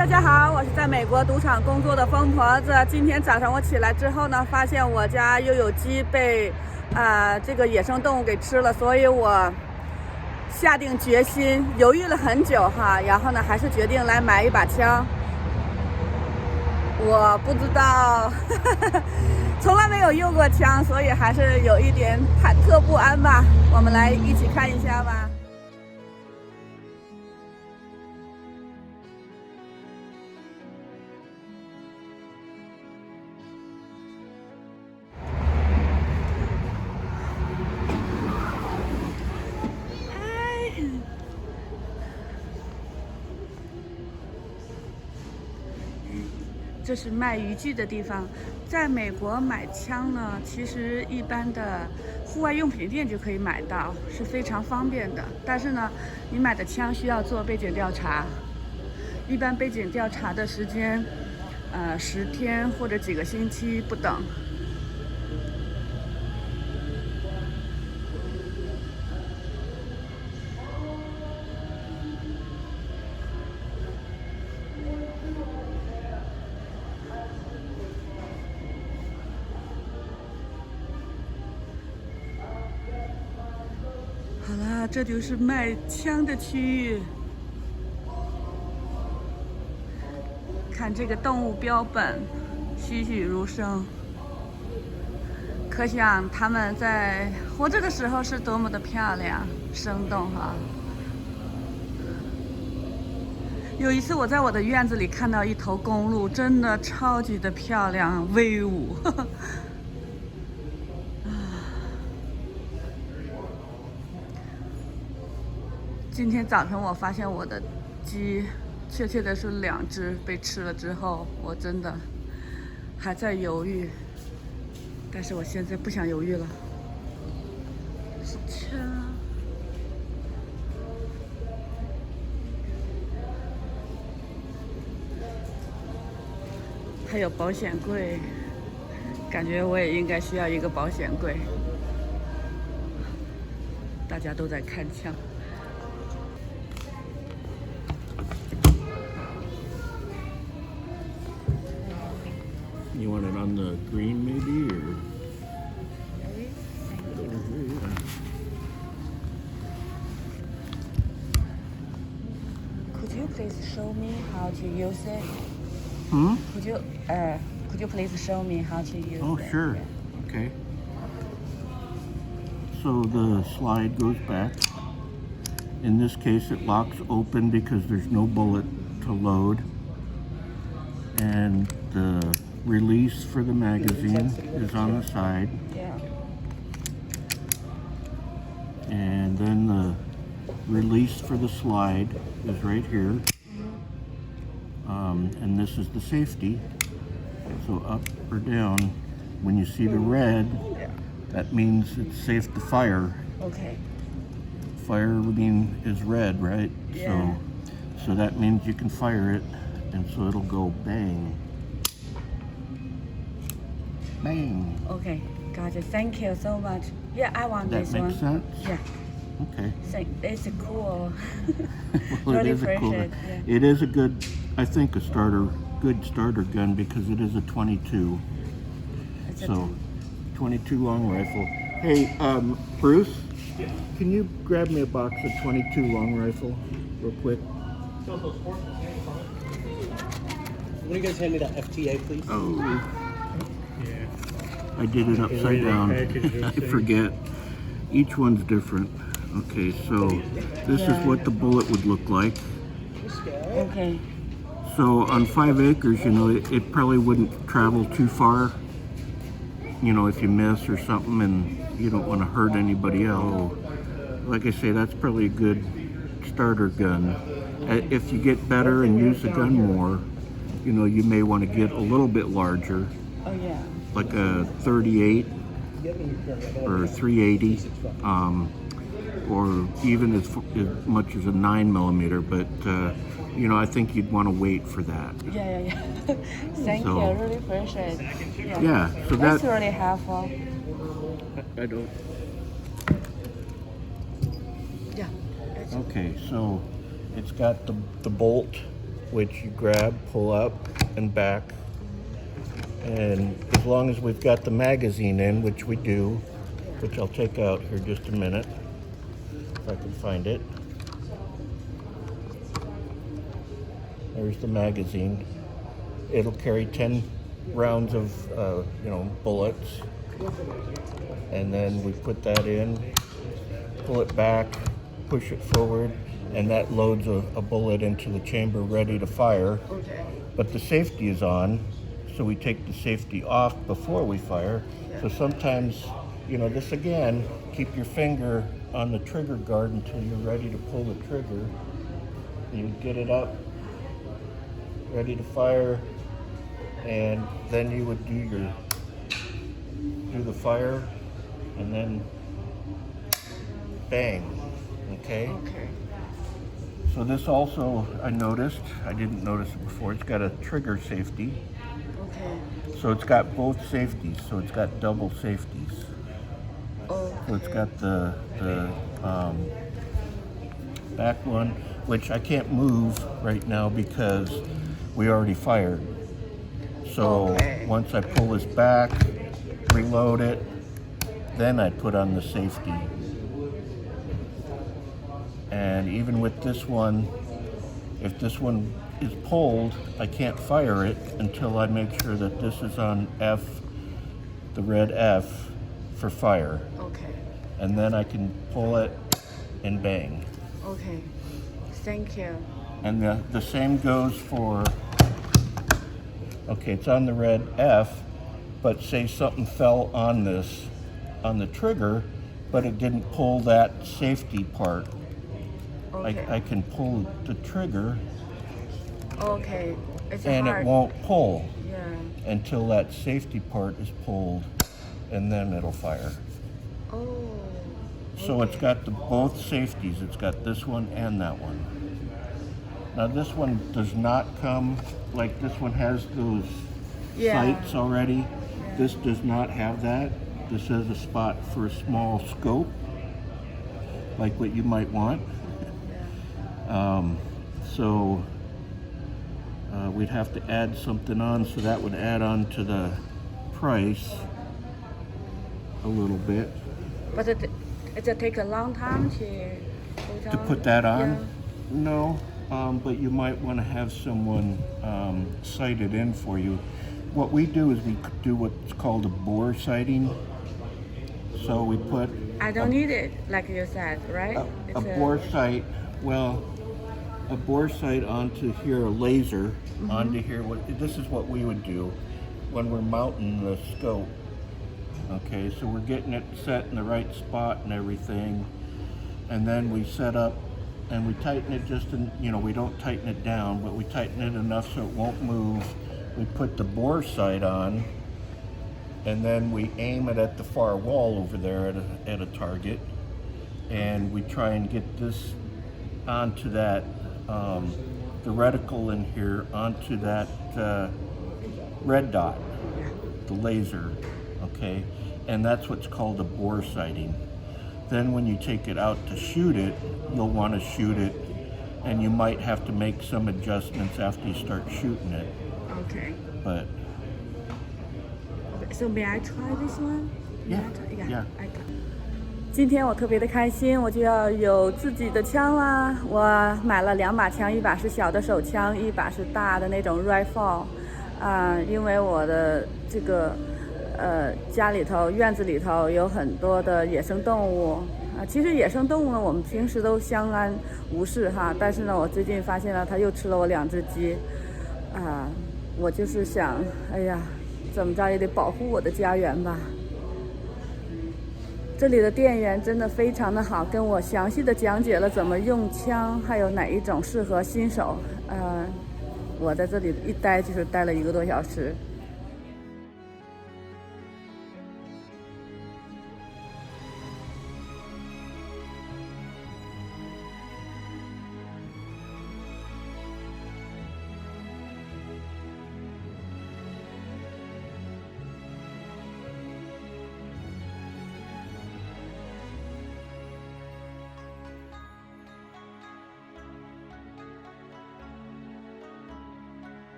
大家好，我是在美国赌场工作的疯婆子。今天早上我起来之后呢，发现我家又有鸡被这个野生动物给吃了，所以我下定决心，犹豫了很久哈，然后呢还是决定来买一把枪。我不知道从来没有用过枪，所以还是有一点忐忑不安吧。我们来一起看一下吧。这是卖渔具的地方。在美国买枪呢，其实一般的户外用品店就可以买到，是非常方便的。但是呢，你买的枪需要做背景调查，一般背景调查的时间，10天或者几个星期不等。好啦，这就是卖枪的区域。看这个动物标本，栩栩如生，可想它们在活着的时候是多么的漂亮、生动哈。有一次我在我的院子里看到一头公鹿，真的超级的漂亮、威武。今天早上我发现我的鸡，确切的是2只被吃了之后，我真的还在犹豫，但是我现在不想犹豫了。是车，还有保险柜，感觉我也应该需要一个保险柜。大家都在看枪。You want it on the green maybe, or? Could you please show me how to use it? Hmm? Could you please show me how to use it? Oh, sure. Okay. So the slide goes back. In this case, it locks open because there's no bullet to load. And the release for the magazine is on the side. Yeah. And then the release for the slide is right here. And this is the safety. So up or down, when you see the red, that means it's safe to fire. Okay. Fire is red, right? Yeah. So that means you can fire it, and so it'll go bang. Bang. Okay. Gotcha. Thank you so much. Yeah, I want That this makes one. sense? Yeah. Okay. It's cool. Well, Really it is a cool. appreciate it, yeah. It is a good, I think, good starter gun because it is a 22. It's So, 22 long rifle. Hey, Bruce, can you grab me a box of 22 long rifle real quick? Will you guys hand me that FTA, please? Oh. I did it upside down. I forget. Each one's different. Okay, so this is what the bullet would look like. Okay. So on 5 acres, you know, it probably wouldn't travel too far. You know, if you miss or something and you don't want to hurt anybody else. Like I say, that's probably a good starter gun. If you get better and use the gun more, you know, you may want to get a little bit larger. Oh yeah. Like a 38 or 380, or even as much as a 9mm. But you know, I think you'd want to wait for that. Yeah. Thank you. I really appreciate it. Yeah. So That's really helpful. I don't. Yeah. Okay, so it's got the bolt which you grab, pull up and back. And as long as we've got the magazine in, which we do, which I'll take out here just a minute, if I can find it. There's the magazine. It'll carry 10 rounds of, bullets. And then we put that in, pull it back, push it forward, and that loads a bullet into the chamber ready to fire. Okay. But the safety is on, so we take the safety off before we fire. So sometimes, this again, keep your finger on the trigger guard until you're ready to pull the trigger. You get it up, ready to fire, and then you would do the fire, and then bang, okay? Okay. So this also, I didn't notice it before, it's got a trigger safety. Okay. So it's got both safeties, so it's got double safeties. Okay. So it's got the back one, which I can't move right now because we already fired. So Okay. once I pull this back, reload it, then I put on the safety. And even with this one, if this one is pulled, I can't fire it until I make sure that this is on F, the red F, for fire. Okay. And then I can pull it and bang. Okay. Thank you. And the same goes for, okay, it's on the red F, but say something fell on the trigger, but it didn't pull that safety part. Okay. I can pull the trigger Okay. It's and hard. it won't pull Yeah. until that safety part is pulled, and then it'll fire. Oh. So it's okay. got both safeties. It's got this one and that one. Now this one does not come, like this one has those sights already. This does not have that. This has a spot for a small scope, like what you might want. So we'd have to add something on, so that would add on to the price a little bit. But it take a long time To put that on? Yeah. No, but you might want to have someone sight it in for you. What we do is we do what's called a bore sighting. So we put I don't need it, like you said, right? a bore sight, well, a bore sight onto here, a laser onto here. This is what we would do when we're mounting the scope. Okay, so we're getting it set in the right spot and everything, and then we set up and we tighten it just in, we don't tighten it down, but we tighten it enough so it won't move. We put the bore sight on, and then we aim it at the far wall over there at a target, and we try and get this onto that, the reticle in here, onto that red dot, the laser, okay? And that's what's called a bore sighting. Then when you take it out to shoot it, you'll want to shoot it, and you might have to make some adjustments after you start shooting it. Okay. But So may I try this one? May Yeah, I try? yeah. I can. 今天我特别的开心，我就要有自己的枪啦。我买了2把枪，一把是小的手枪，一把是大的那种 rifle。因为我的这个家里头院子里头有很多的野生动物其实野生动物呢，我们平时都相安无事哈，但是呢，我最近发现了它又吃了我2只鸡我就是想，哎呀，怎么着也得保护我的家园吧。这里的店员真的非常的好，跟我详细的讲解了怎么用枪，还有哪一种适合新手。我在这里一待就是待了1个多小时。